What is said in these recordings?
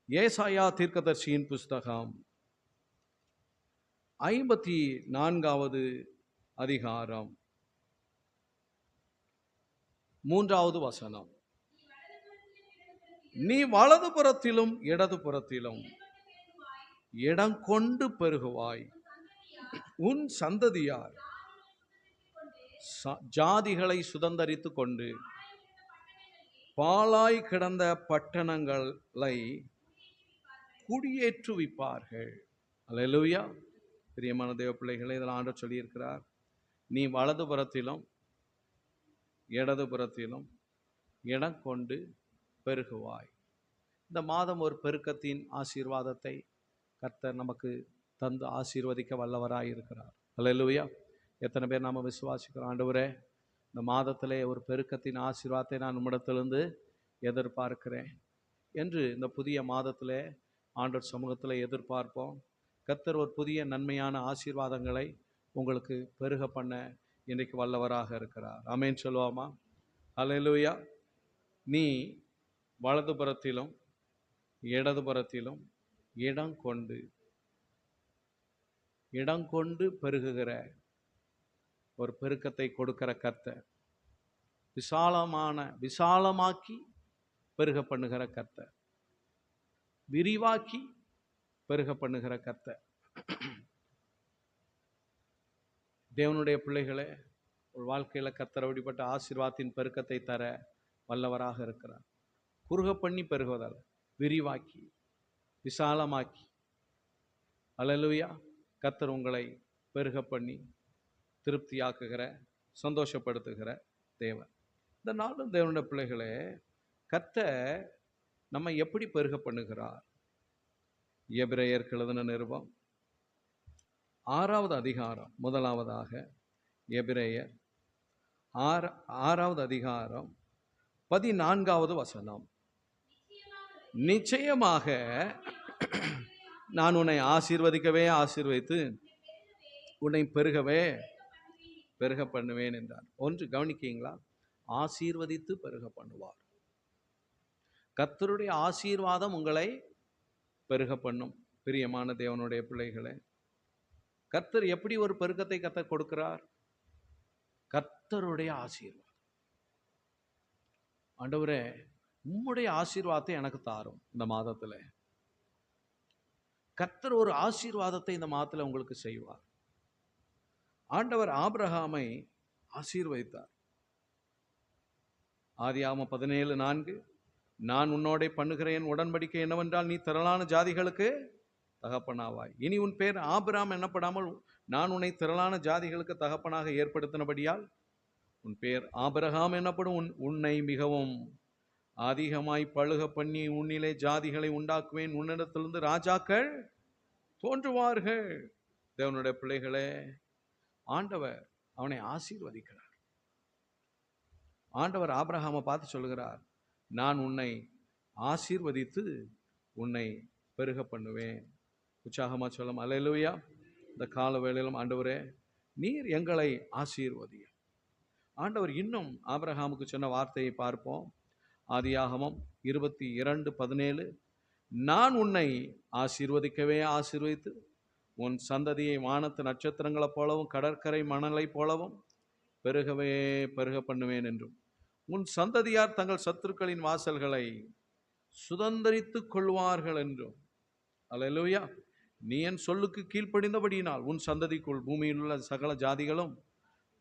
ஏசாயா தீர்க்கதரிசியின் புஸ்தகம் 54வது அதிகாரம் 3வது வசனம். நீ வலதுபுறத்திலும் இடதுபுறத்திலும் இடம் கொண்டு பெருகுவாய். உன் சந்ததியார் ஜாதிகளை சுதந்தரித்து கொண்டு பாழாய் கிடந்த பட்டணங்களை குடியேற்றுவிப்பார்கள். அல்லேலூயா. பிரியமான தேவ பிள்ளைகளை, இதெல்லாம் ஆண்டவர் சொல்லியிருக்கிறார். நீ வலதுபுறத்திலும் இடதுபுறத்திலும் இடம் கொண்டு பெருகுவாய். இந்த மாதம் ஒரு பெருக்கத்தின் ஆசீர்வாதத்தை கர்த்தர் நமக்கு தந்து ஆசீர்வதிக்க வல்லவராய் இருக்கிறார். அல்லேலூயா. எத்தனை பேர் நாம் விசுவாசிக்கிறோம்? ஆண்டவரே, இந்த மாதத்திலே ஒரு பெருக்கத்தின் ஆசீர்வாதத்தை நான் உம்மிடத்திலிருந்து எதிர்பார்க்கிறேன் என்று இந்த புதிய மாதத்திலே ஆண்டவர் சமூகத்தில் எதிர்பார்ப்போம். கர்த்தர் ஒரு புதிய நன்மையான ஆசீர்வாதங்களை உங்களுக்கு பெருக பண்ண இன்றைக்கு வல்லவராக இருக்கிறார். ஆமென் சொல்லுவோமா? அல்லேலூயா. நீ வலதுபுறத்திலும் இடதுபுறத்திலும் இடம் கொண்டு பெருகுகிற ஒரு பெருக்கத்தை கொடுக்கிற கர்த்தர், விசாலமாக்கி பெருக பண்ணுகிற கர்த்தர், விரிவாக்கி பெருக பண்ணுகிற கர்த்தர். தேவனுடைய பிள்ளைகளே, ஒரு வாழ்க்கையில் கர்த்தர் அப்படிப்பட்ட ஆசீர்வாதத்தின் பெருக்கத்தை தர வல்லவராக இருக்கிறார். குறுக பண்ணி பெருகுவதால் விரிவாக்கி விசாலமாக்கி, அல்லேலூயா, கர்த்தர் உங்களை பெருக பண்ணி திருப்தியாக்குகிற சந்தோஷப்படுத்துகிற தேவன். இந்த நாளும் தேவனுடைய பிள்ளைகளே, கர்த்தர் நம்ம எப்படி பெருக பண்ணுகிறார்? எபிரேயருக்கு எழுதின நிருபம் 6வது அதிகாரம், முதலாவதாக எபிரேயர் 6வது அதிகாரம் 14வது வசனம். நிச்சயமாக நான் உன்னை ஆசீர்வதிக்கவே ஆசீர்வதித்து உன்னை பெருக பண்ணுவேன் என்றார். ஒன்று கவனிக்கீங்களா? ஆசீர்வதித்து பெருக பண்ணுவார். கர்த்தருடைய ஆசீர்வாதம் உங்களை பெருக பண்ணும். பிரியமான தேவனுடைய பிள்ளைகளே, கர்த்தர் எப்படி ஒரு பெருக்கத்தை கர்த்தர் கொடுக்கிறார்? கர்த்தருடைய ஆசீர்வாதம். ஆண்டவரே, உம்முடைய ஆசீர்வாதத்தை எனக்கு தாரும். இந்த மாதத்துல கர்த்தர் ஒரு ஆசீர்வாதத்தை இந்த மாதத்துல உங்களுக்கு செய்வார். ஆண்டவர் ஆபிரகாமை ஆசீர்வதித்தார். ஆதியாகமம் 17:4, நான் உன்னோட பண்ணுகிறேன் உடன்படிக்கை என்னவென்றால், நீ திரளான ஜாதிகளுக்கு தகப்பனாவாய். இனி உன் பேர் ஆபிராம் என்னப்படாமல் நான் உன்னை திரளான ஜாதிகளுக்கு தகப்பனாக ஏற்படுத்தினபடியால் உன் பேர் ஆபிரகாம் என்னப்படும். உன்னை மிகவும் அதிகமாய் பழுக பண்ணி உன்னிலே ஜாதிகளை உண்டாக்குவேன், உன்னிடத்திலிருந்து ராஜாக்கள் தோன்றுவார்கள். தேவனுடைய பிள்ளைகளே, ஆண்டவர் அவனை ஆசீர்வதிக்கிறார். ஆண்டவர் ஆபிரகாமை பார்த்து சொல்கிறார், நான் உன்னை ஆசீர்வதித்து உன்னை பெருக பண்ணுவேன். உற்சாகமா சொல்லும் அல்லேலூயா. இந்த கால வேளையிலும் ஆண்டவரே, நீர் எங்களை ஆசீர்வதியும். ஆண்டவர் இன்னும் ஆபிரகாமுக்கு சொன்ன வார்த்தையை பார்ப்போம். ஆதியாகமம் 22:17, நான் உன்னை ஆசீர்வதிக்கவே ஆசீர்வதித்து உன் சந்ததியை வானத்து நட்சத்திரங்களைப் போலவும் கடற்கரை மணலை போலவும் பெருக பண்ணுவேன் என்றும், உன் சந்ததியார் தங்கள் சத்துருக்களின் வாசல்களை சுதந்தரித்துக் கொள்வார்கள் என்றும். அல்லேலூயா. நீ என் சொல்லுக்கு கீழ்ப்படிந்தபடியினால் உன் சந்ததிக்குள் பூமியில் உள்ள சகல ஜாதிகளும்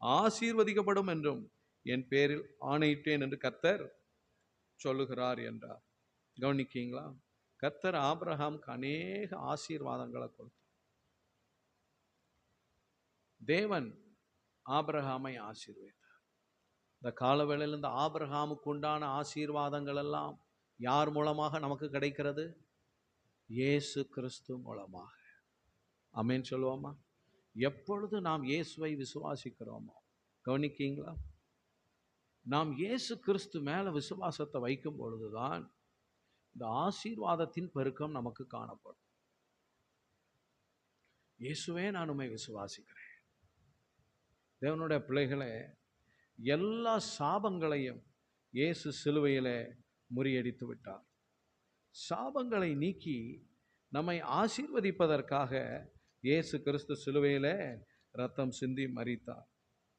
ஆசீர்வதிக்கப்படும் என்றும் என் பேரில் ஆணையிட்டேன் என்று கர்த்தர் சொல்லுகிறார் என்றார். கவனிக்கீங்களா? கர்த்தர் ஆபிரகாமுக்கு அநேக ஆசீர்வாதங்களை கொடுத்தார். தேவன் ஆபிரகாமை ஆசீர்வதித்தார். இந்த காலவேளையில் இந்த ஆபிரகாமுக்கு உண்டான ஆசீர்வாதங்கள் எல்லாம் யார் மூலமாக நமக்கு கிடைக்கிறது? இயேசு கிறிஸ்து மூலமாக. ஆமென் சொல்லுவோமா? எப்பொழுது நாம் இயேசுவை விசுவாசிக்கிறோமோ, கவனிக்கீங்களா, நாம் இயேசு கிறிஸ்து மேல விசுவாசத்தை வைக்கும் பொழுதுதான் இந்த ஆசீர்வாதத்தின் பெருக்கம் நமக்கு காணப்படும். இயேசுவே நான் உம்மை விசுவாசிக்கிறேன். தேவனுடைய பிள்ளைகளே, எல்லா சாபங்களையும் இயேசு சிலுவையிலே முறியடித்து விட்டார். சாபங்களை நீக்கி நம்மை ஆசீர்வதிப்பதற்காக இயேசு கிறிஸ்து சிலுவையிலே ரத்தம் சிந்தி மரித்தார்.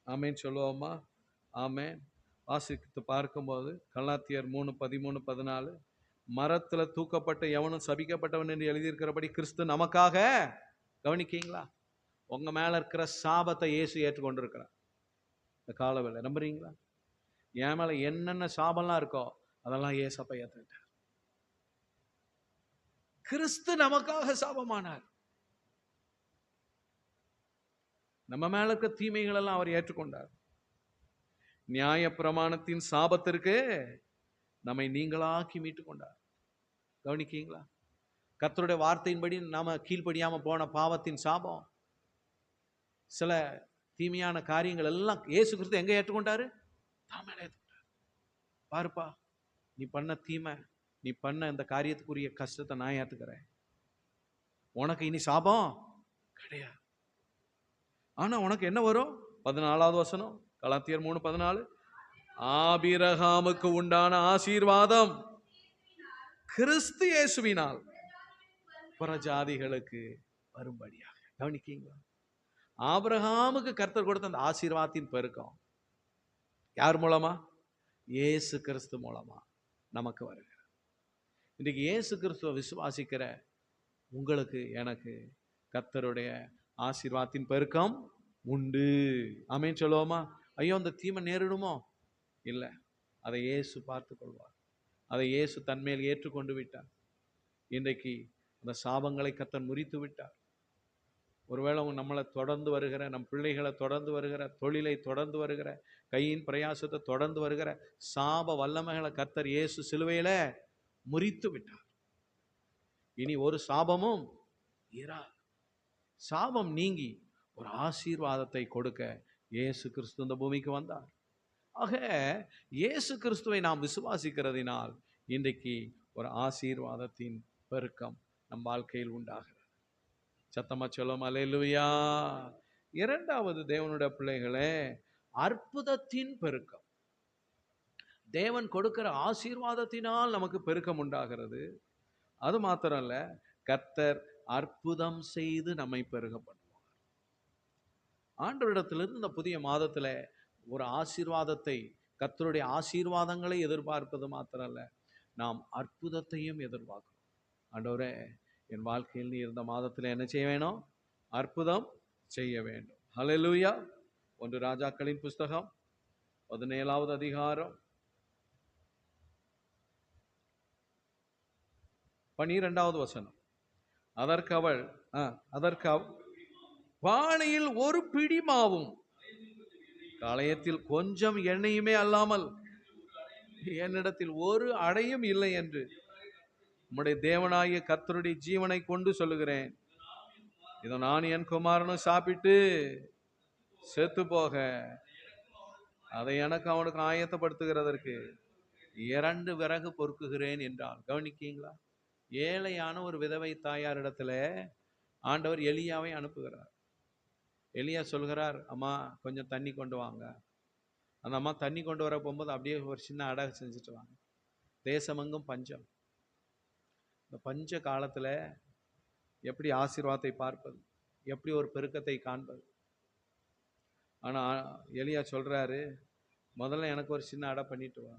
ஆமேன் சொல்லுவோமா? ஆமேன். வாசித்து பார்க்கும்போது கலாத்தியர் 3:13-14, மரத்துல தூக்கப்பட்ட எவனும் சபிக்கப்பட்டவன் என்று எழுதியிருக்கிறபடி கிறிஸ்து நமக்காக, கவனிக்கீங்களா, உங்க மேல இருக்கிற சாபத்தை இயேசு ஏற்றுக்கொண்டிருக்கிறார். இந்த காலவேளை நம்புறீங்களா? என் மேல என்னென்ன சாபம்லாம் இருக்கோ அதெல்லாம் ஏசப்பா ஏற்றுக்கிட்டார். கிறிஸ்து நமக்காக சாபமானார். நம்ம மேல இருக்க தீமைகள் எல்லாம் அவர் ஏற்றுக்கொண்டார். நியாய பிரமாணத்தின் சாபத்திற்கு நம்மை நீங்களாக்கி மீட்டு கொண்டார். கவனிக்கீங்களா? கர்த்தருடைய வார்த்தையின்படி நாம கீழ்ப்படியாம போன பாவத்தின் சாபம், சில தீமையான காரியங்கள் எல்லாம் இயேசு கிறிஸ்து எங்க ஏற்றுக்கொண்டாரு? தாமே ஏற்றுக்கொண்டார். பாருப்பா, நீ பண்ண தீமை, நீ பண்ண இந்த காரியத்துக்குரிய கஷ்டத்தை நான் ஏத்துக்கிறேன். உனக்கு இனி சாபம் கிடையாது. ஆனா உனக்கு என்ன வரும்? 14வது வசனம், கலாத்தியர் 3:14, ஆபிரகாமுக்கு உண்டான ஆசீர்வாதம் கிறிஸ்து இயேசுவினால் புறஜாதிகளுக்கு வரும்படியாக. கவனிக்கீங்களா? ஆபிரகாமுக்கு கர்த்தர் கொடுத்த அந்த ஆசீர்வாதத்தின் பெருக்கம் யார் மூலமா? இயேசு கிறிஸ்து மூலமா நமக்கு வருகிறது. இன்றைக்கு இயேசு கிறிஸ்துவை விசுவாசிக்கிற உங்களுக்கு எனக்கு கர்த்தருடைய ஆசீர்வாதத்தின் பெருக்கம் உண்டு. ஆமென் சொல்லுவோமா? ஐயோ அந்த தீமை நேரிடுமோ? இல்லை, அதை இயேசு பார்த்து கொள்வார். அதை இயேசு தன்மேல் ஏற்றுக்கொண்டு விட்டார். இன்றைக்கு அந்த சாபங்களை கர்த்தர் முறித்து விட்டார். ஒருவேளை நம்மளை தொடர்ந்து வருகிற, நம் பிள்ளைகளை தொடர்ந்து வருகிற, தொழிலை தொடர்ந்து வருகிற, கையின் பிரயாசத்தை தொடர்ந்து வருகிற சாப வல்லமைகளை கர்த்தர் இயேசு சிலுவையில முறித்து விட்டார். இனி ஒரு சாபமும் இராது. சாபம் நீங்கி ஒரு ஆசீர்வாதத்தை கொடுக்க இயேசு கிறிஸ்து இந்த பூமிக்கு வந்தார். ஆக இயேசு கிறிஸ்துவை நாம் விசுவாசிக்கிறதினால் இன்றைக்கு ஒரு ஆசீர்வாதத்தின் பெருக்கம் நம் வாழ்க்கையில் உண்டாகிறது. சத்தமா சொல்லும் அல்லேலூயா. இரண்டாவது, தேவனுடைய பிள்ளைகளே, அற்புதத்தின் பெருக்கம். தேவன் கொடுக்கிற ஆசீர்வாதத்தினால் நமக்கு பெருக்கம் உண்டாகிறது. அது மாத்திரம் இல்ல, கர்த்தர் அற்புதம் செய்து நம்மை பெருக பண்ணுவார். ஆண்டவரிடத்திலிருந்து இந்த புதிய மாதத்துல ஒரு ஆசீர்வாதத்தை, கர்த்தருடைய ஆசீர்வாதங்களை எதிர்பார்ப்பது மாத்திரம் அல்ல, நாம் அற்புதத்தையும் எதிர்பார்க்கிறோம். ஆண்டவரே, என் வாழ்க்கையில் நீ இருந்த மாதத்தில் என்ன செய்ய வேணும்? அற்புதம் செய்ய வேண்டும். ஹல்லேலூயா. 1 ராஜாக்களின் புஸ்தகம் 17வது அதிகாரம் 12வது வசனம். அதற்கு அவள் பானையில் ஒரு பிடி மாவும் களையத்தில் கொஞ்சம் எண்ணெயுமே அல்லாமல் என்னிடத்தில் ஒரு அடையும் இல்லை என்று உம்முடைய தேவனாகிய கர்த்தருடைய ஜீவனை கொண்டு சொல்லுகிறேன். இதை நான் என் குமாரனும் சாப்பிட்டு செத்து போக அதை எனக்கு அவனுக்கு ஆயத்தப்படுத்துகிறதற்கு 2 விறகு பொறுக்குகிறேன் என்றான். கவனிக்கீங்களா? ஏழையான ஒரு விதவை தாயார் இடத்துல ஆண்டவர் எலியாவை அனுப்புகிறார். எலியா சொல்கிறார், அம்மா கொஞ்சம் தண்ணி கொண்டு வாங்க. அந்த அம்மா தண்ணி கொண்டு வர போகும்போது அப்படியே ஒரு சின்ன அடகு செஞ்சுட்டு வாங்க. தேசமெங்கும் பஞ்சம். இந்த பஞ்ச காலத்துல எப்படி ஆசீர்வாதத்தை பார்ப்பது, எப்படி ஒரு பெருக்கத்தை காண்பது? ஆனா எலியா சொல்றாரு, முதல்ல எனக்கு ஒரு சின்ன அடை பண்ணிட்டு வா.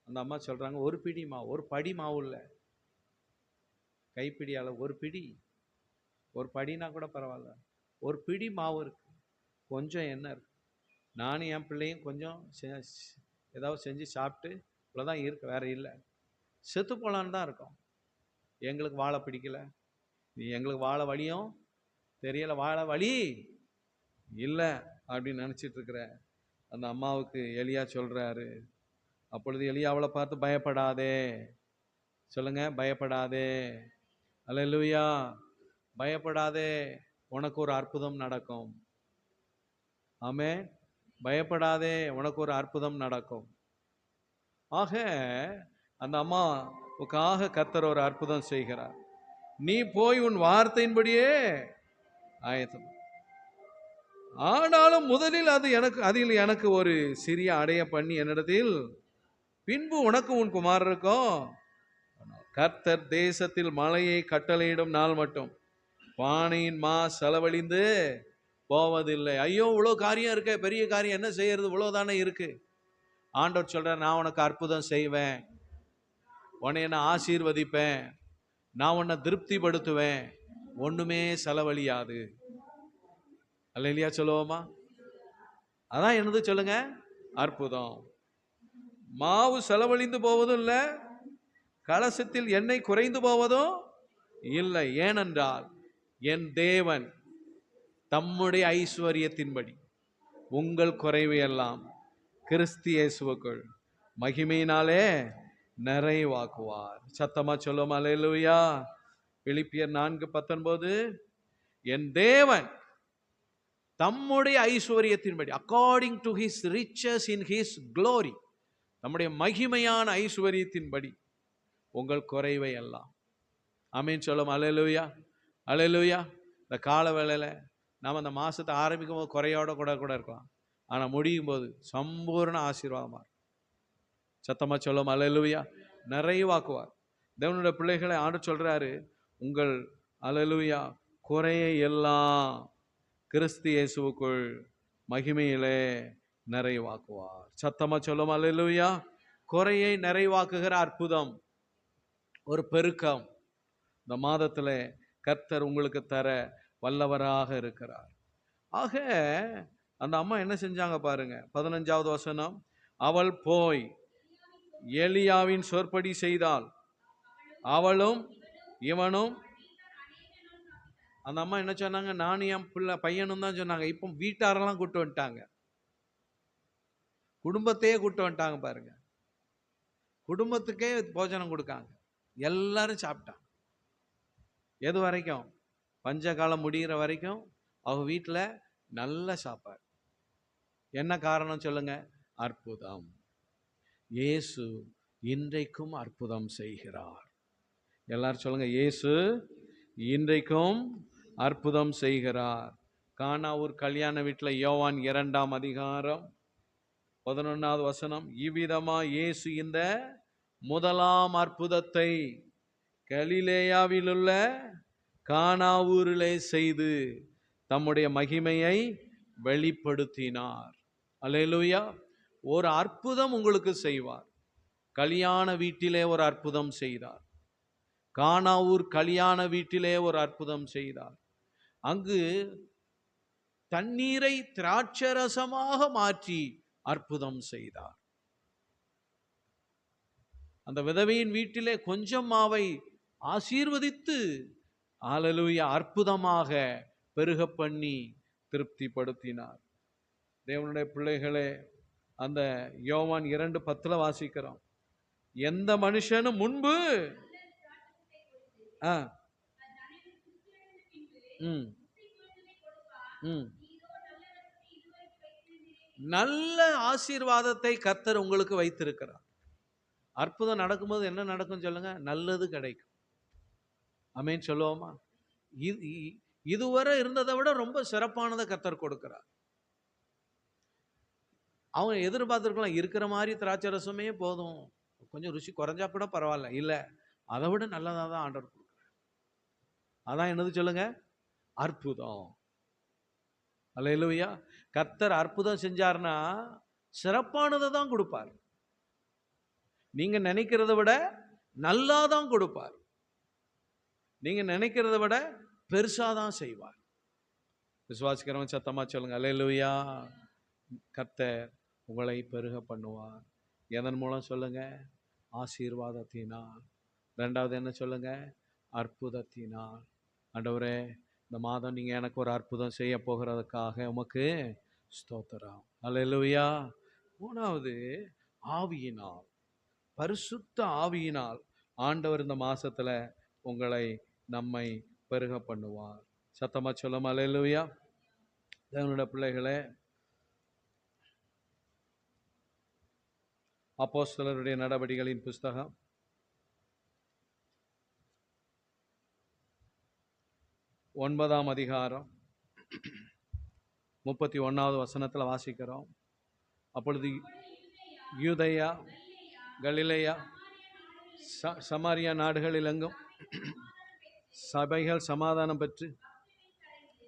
அந்த அம்மா சொல்றாங்க, ஒரு பிடி மாவு, ஒரு படி மாவு இல்லை, கைப்பிடி அளவு, ஒரு பிடி, ஒரு படினா கூட பரவாயில்ல, ஒரு பிடி மாவு இருக்கு, கொஞ்சம் எண்ணெய் இருக்கு, நானும் என் பிள்ளையும் கொஞ்சம் ஏதாவது செஞ்சு சாப்பிட்டு இவ்வளோதான் இருக்கு, வேற இல்லை, செத்து போலான்னு தான் இருக்கோம். எங்களுக்கு வாழை பிடிக்கல, எங்களுக்கு வாழை வழியும் தெரியல, வாழை வழி இல்லை அப்படின்னு நினச்சிட்டு இருக்கிற அந்த அம்மாவுக்கு எலியா சொல்றாரு. அப்பொழுது எலியா அவளை பார்த்து, பயப்படாதே, சொல்லுங்க, பயப்படாதே. அல்லேலூயா. பயப்படாதே, உனக்கு ஒரு அற்புதம் நடக்கும். ஆமென். பயப்படாதே, உனக்கு ஒரு அற்புதம் நடக்கும். ஆக அந்த அம்மாவுக்காக கர்த்தர் ஒரு அற்புதம் செய்கிறார். நீ போய் உன் வார்த்தையின்படியே ஆயத்தம். ஆனாலும் முதலில் அதில் எனக்கு ஒரு சிறிய அடைய பண்ணி என்னிடத்தில், பின்பு உனக்கு உன் குமாரருக்கும் கர்த்தர் தேசத்தில் மழையை கட்டளையிடும் நாள் மட்டும் பானையின் மா செலவழிந்து போவதில்லை. ஐயோ, இவ்வளோ காரியம் இருக்க, பெரிய காரியம் என்ன செய்யறது, இவ்வளவுதானே இருக்கு. ஆண்டவர் சொல்ற, நான் உனக்கு அற்புதம் செய்வேன், உன்னை நான் ஆசீர்வதிப்பேன், நான் உன்னை திருப்திப்படுத்துவேன், ஒண்ணுமே செலவழியாது. அல்லேலூயா சொல்லுவோமா? அதான் என்னது சொல்லுங்க, அற்புதம். மாவு செலவழிந்து போவதும் இல்லை, கலசத்தில் எண்ணெய் குறைந்து போவதும் இல்லை. ஏனென்றால் என் தேவன் தம்முடைய ஐஸ்வர்யத்தின்படி உங்கள் குறைவையெல்லாம் கிறிஸ்து இயேசுவுக்குள் மகிமையினாலே நிறைவாக்குவார். சத்தமா சொல்லுவோம் அல்லேலூயா. பிலிப்பியர் 4:19, என் தேவன் தம்முடைய ஐஸ்வர்யத்தின்படி, according to his riches in his glory, நம்முடைய மகிமையான ஐஸ்வர்யத்தின்படி உங்கள் குறைவை எல்லாம். ஆமென் சொல்லுவோம் அல்லேலூயா. அல்லேலூயா. இந்த கால வேளையில நாம் அந்த மாசத்தை ஆரம்பிக்கும் போது குறையோட கூட இருக்கலாம், ஆனா முடியும் போது சம்பூர்ண ஆசீர்வாதமா. சத்தமா சொல்லுவோம் அல்லேலூயா. நிறைவாக்குவார். தேவனுடைய பிள்ளைகளை ஆண்டு சொல்றாரு, உங்கள் அல்லேலூயா குறையை எல்லாம் கிறிஸ்து இயேசுவுக்குள் மகிமையிலே நிறைவாக்குவார். சத்தமா சொல்லுவோம் அல்லேலூயா. குறையை நிறைவாக்குகிற அற்புதம், ஒரு பெருக்கம் இந்த மாதத்தில் கர்த்தர் உங்களுக்கு தர வல்லவராக இருக்கிறார். ஆக அந்த அம்மா என்ன செஞ்சாங்க பாருங்க, 15வது வசனம், அவள் போய் எலியாவின் சொற்படி செய்தாள், அவளும் இவனும். அந்த அம்மா என்ன சொன்னாங்க, நானும் என் பிள்ளை பையனும் தான் சொன்னாங்க. இப்போ வீட்டாரெல்லாம் கூட்டு வந்துட்டாங்க, குடும்பத்தையே கூட்டு வந்துட்டாங்க பாருங்க. குடும்பத்துக்கே போஜனம் கொடுக்காங்க, எல்லாரும் சாப்பிட்டாங்க. எது வரைக்கும்? பஞ்சகாலம் முடிகிற வரைக்கும் அவங்க வீட்டில் நல்ல சாப்பாடு. என்ன காரணம் சொல்லுங்க? அற்புதம். இயேசு இன்றைக்கும் அற்புதம் செய்கிறார். எல்லாரும் சொல்லுங்க, இயேசு இன்றைக்கும் அற்புதம் செய்கிறார். கானாவூர் கல்யாண வீட்டில் யோவான் 2ஆம் அதிகாரம் 11வது வசனம், இவ்விதமா இயேசு இந்த முதலாம் அற்புதத்தை கலிலேயாவில் உள்ள கானாவூரிலே செய்து தம்முடைய மகிமையை வெளிப்படுத்தினார். அல்லேலூயா. ஒரு அற்புதம் உங்களுக்கு செய்வார். கல்யாண வீட்டிலே ஒரு அற்புதம் செய்தார். கானாவூர் கல்யாண வீட்டிலே ஒரு அற்புதம் செய்தார். அங்கு தண்ணீரை திராட்சரசமாக மாற்றி அற்புதம் செய்தார். அந்த விதவையின் வீட்டிலே கொஞ்சம் மாவை ஆசீர்வதித்து அல்லேலூயா அற்புதமாக பெருக பண்ணி திருப்திப்படுத்தினார். தேவனுடைய பிள்ளைகளே, அந்த யோவான் 2:10 வாசிக்கிறோம், எந்த மனுஷனும் முன்பு நல்ல ஆசீர்வாதத்தை கர்த்தர் உங்களுக்கு வைத்திருக்கிறார். அற்புதம் நடக்கும்போது என்ன நடக்கும் சொல்லுங்க? நல்லது கிடைக்கும். ஆமென் சொல்லுவோமா? இதுவரை இருந்ததை விட ரொம்ப சிறப்பானதை கர்த்தர் கொடுக்கிறார். அவங்க எதிர்பார்த்திருக்கலாம், இருக்கிற மாதிரி திராட்சை ரசமே போதும், கொஞ்சம் ருசி குறைஞ்சா கூட பரவாயில்ல, இல்லை, அதை விட நல்லதாக தான் ஆண்டவர் கொடுக்குறார். அதான் என்னது சொல்லுங்க? அற்புதம். அல்லேலூயா. கர்த்தர் அற்புதம் செஞ்சார்னா சிறப்பானதை தான் கொடுப்பார். நீங்க நினைக்கிறத விட நல்லாதான் கொடுப்பார். நீங்க நினைக்கிறத விட பெருசாதான் செய்வார். விசுவாசிக்கிறவங்க சத்தமா சொல்லுங்க அல்லேலூயா. கர்த்தர் உங்களை பெருக பண்ணுவார். எதன் மூலம் சொல்லுங்க? ஆசீர்வாதத்தினால். 2வது என்ன சொல்லுங்க? அற்புதத்தினால். ஆண்டவரே, இந்த மாதம் நீங்க எனக்கு ஒரு அற்புதம் செய்ய போகிறதுக்காக உமக்கு ஸ்தோத்திரம். அல்லேலூயா. 3வது ஆவியினால், பரிசுத்த ஆவியினால் ஆண்டவர் இந்த மாசத்துல உங்களை நம்மை பெருக பண்ணுவார். சத்தமா சொல்லும் அல்லேலூயா. தேவனுடைய பிள்ளைகளே, அப்போஸ்தலருடைய நடவடிக்கைகளின் புஸ்தகம் 9ஆம் அதிகாரம் 31வது வசனத்தில் வாசிக்கிறோம். அப்பொழுது யூதேயா, கலிலேயா, சமாரியா நாடுகளில் எங்கும் சபைகள் சமாதானம் பெற்று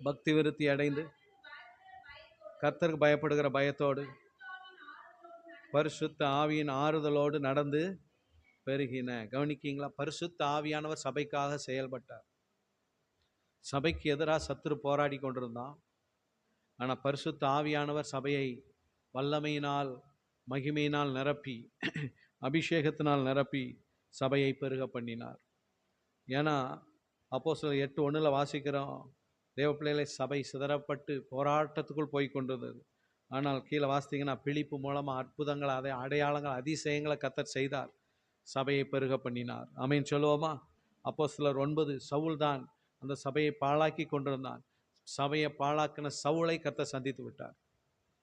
பக்தி விருத்தி அடைந்து கர்த்தருக்கு பயப்படுகிற பயத்தோடு பரிசுத்த ஆவியின் ஆறுதலோடு நடந்து பெருகின. கவனிக்கீங்களா? பரிசுத்த ஆவியானவர் சபைக்காக செயல்பட்டார். சபைக்கு எதிராக சத்துரு போராடி கொண்டிருந்தான். ஆனால் பரிசுத்த ஆவியானவர் சபையை வல்லமையினால் மகிமையினால் நிரப்பி அபிஷேகத்தினால் நிரப்பி சபையை பெருக பண்ணினார். ஏன்னா அப்போஸ்தலர் 8:1 வாசிக்கிறோம், தேவ பிள்ளைகளை சபை சிதறப்பட்டு போராட்டத்துக்குள் போய் கொண்டிருந்தது. ஆனால் கீழே வாசித்தீங்கன்னா பிலிப்பு மூலமாக அற்புதங்கள், அதை அடையாளங்கள், அதிசயங்களை கர்த்தர் செய்தார், சபையை பெருக பண்ணினார். ஆமென் சொல்லுவோமா? அப்போஸ்தலர் 9, சவுல் தான் அந்த சபையை பாழாக்கி கொண்டிருந்தான். சபையை பாழாக்கின சவுலை கர்த்தர் சந்தித்து விட்டார்.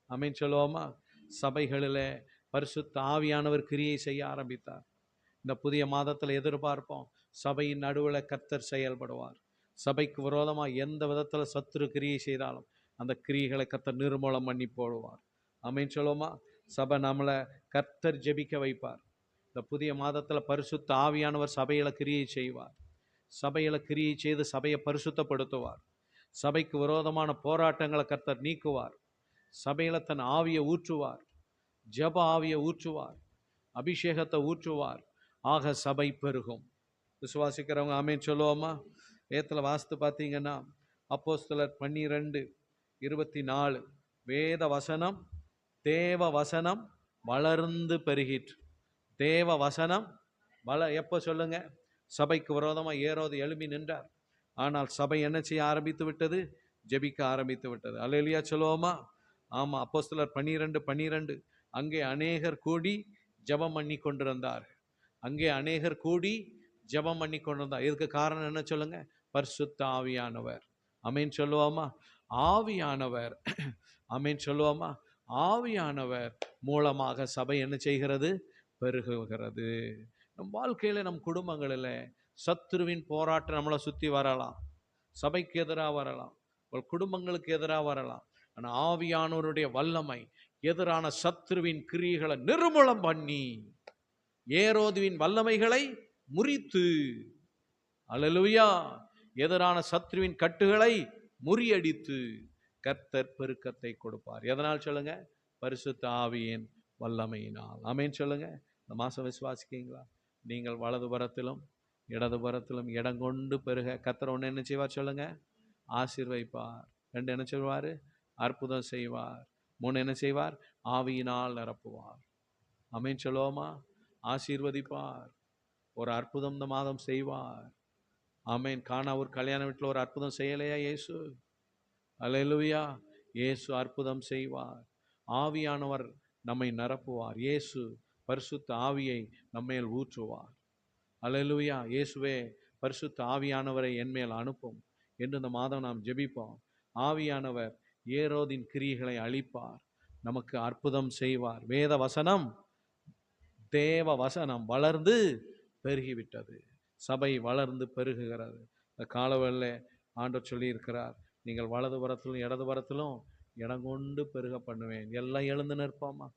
ஆமென் சொல்லுவோமா? சபைகளில் பரிசுத்த ஆவியானவர் கிரியை செய்ய ஆரம்பித்தார். இந்த புதிய மாதத்தில் எதிர்பார்ப்போம், சபையின் நடுவில் கர்த்தர் செயல்படுவார். சபைக்கு விரோதமாக எந்த விதத்தில் சத்துரு கிரியை செய்தாலும் அந்த கிரியைகளை கர்த்தர் நிர்மூலம் பண்ணி போடுவார். ஆமென் சொல்லுவோமா? சபை நம்மளை கர்த்தர் ஜெபிக்க வைப்பார். இந்த புதிய மாதத்தில் பரிசுத்த ஆவியானவர் சபையில் கிரியை செய்வார். சபையில் கிரியை செய்து சபையை பரிசுத்தப்படுத்துவார். சபைக்கு விரோதமான போராட்டங்களை கர்த்தர் நீக்குவார். சபையில் தன் ஆவியை ஊற்றுவார், ஜெப ஆவியை ஊற்றுவார், அபிஷேகத்தை ஊற்றுவார். ஆக சபை பெருகும். விசுவாசிக்கிறவங்க ஆமென் சொல்லுவோமா? வேதத்தில் வாசித்து பார்த்தீங்கன்னா அப்போஸ்தலர் 12:24 வேத வசனம் தேவ வசனம் வளர்ந்து பெருகிற்று. தேவ வசனம் எப்போ சொல்லுங்க? சபைக்கு விரோதமாக ஏரோது எழும்பி நின்றார். ஆனால் சபை என்ன செய்ய ஆரம்பித்து விட்டது? ஜெபிக்க ஆரம்பித்து விட்டது. அல்லேலூயா சொல்லுவோமா? ஆமாம். அப்போஸ்தலர் 12:12 அங்கே அநேகர் கூடி ஜெபம் பண்ணி கொண்டிருந்தார்கள். அங்கே அநேகர் கூடி ஜெபம் பண்ணி கொண்டிருந்தார். இதுக்கு காரணம் என்ன சொல்லுங்க? பரிசுத்த ஆவியானவர். ஆமென் சொல்லுவோமா? ஆவியானவர். ஆமென் சொல்லுவோமா? ஆவியானவர் மூலமாக சபை என்ன செய்கிறது? பெருகுகிறது. நம் வாழ்க்கையில், நம் குடும்பங்களில் சத்துருவின் போராட்டம் நம்மளை சுற்றி வரலாம். சபைக்கு எதிராக வரலாம், ஒரு குடும்பங்களுக்கு எதிராக வரலாம். ஆனால் ஆவியானவருடைய வல்லமை எதிரான சத்துருவின் கிரியைகளை நிர்மூலம் பண்ணி ஏரோதுவின் வல்லமைகளை முறித்து, அல்லேலூயா, எதிரான சத்துருவின் கட்டுகளை முறியடித்து கர்த்தர் பெருக்கத்தை கொடுப்பார். எதனால் சொல்லுங்க? பரிசுத்த ஆவியின் வல்லமையினால். ஆமென் சொல்லுங்க. இந்த மாதம் விசுவாசிக்கீங்களா? நீங்கள் வலதுபுறத்திலும் இடதுபுறத்திலும் இடம் கொண்டு பெருக கர்த்தர் ஒன்று என்ன செய்வார் சொல்லுங்க? ஆசீர்வதிப்பார். 2 என்ன செய்வார்? அற்புதம் செய்வார். 3 என்ன செய்வார்? ஆவியினால் நிரப்புவார். ஆமென் சொல்லுவோமா? ஆசீர்வதிப்பார். ஒரு அற்புதம் இந்த மாதம் செய்வார். ஆமென். கானா ஒரு கல்யாண வீட்டில் ஒரு அற்புதம் செய்யலையா இயேசு? அல்லேலூயா. இயேசு அற்புதம் செய்வார். ஆவியானவர் நம்மை நிரப்புவார். இயேசு பரிசுத்த ஆவியை நம்மேல் ஊற்றுவார். அல்லேலூயா. இயேசுவே பரிசுத்த ஆவியானவரை என்மேல் அனுப்பும் என்று இந்த மாதம் நாம் ஜெபிப்போம். ஆவியானவர் ஏரோதின் கிரியைகளை அழிப்பார், நமக்கு அற்புதம் செய்வார். வேத வசனம் தேவ வசனம் வளர்ந்து பெருகிவிட்டது. சபை வளர்ந்து பெருகுகிறது. இந்த காலவெளியில் ஆண்டவர் சொல்லியிருக்கிறார், நீங்கள் வலதுபுறத்திலும் இடதுபுறத்திலும் இடம் கொண்டு பெருக பண்ணுவேன். எல்லாம் எழுந்து நிற்போமா?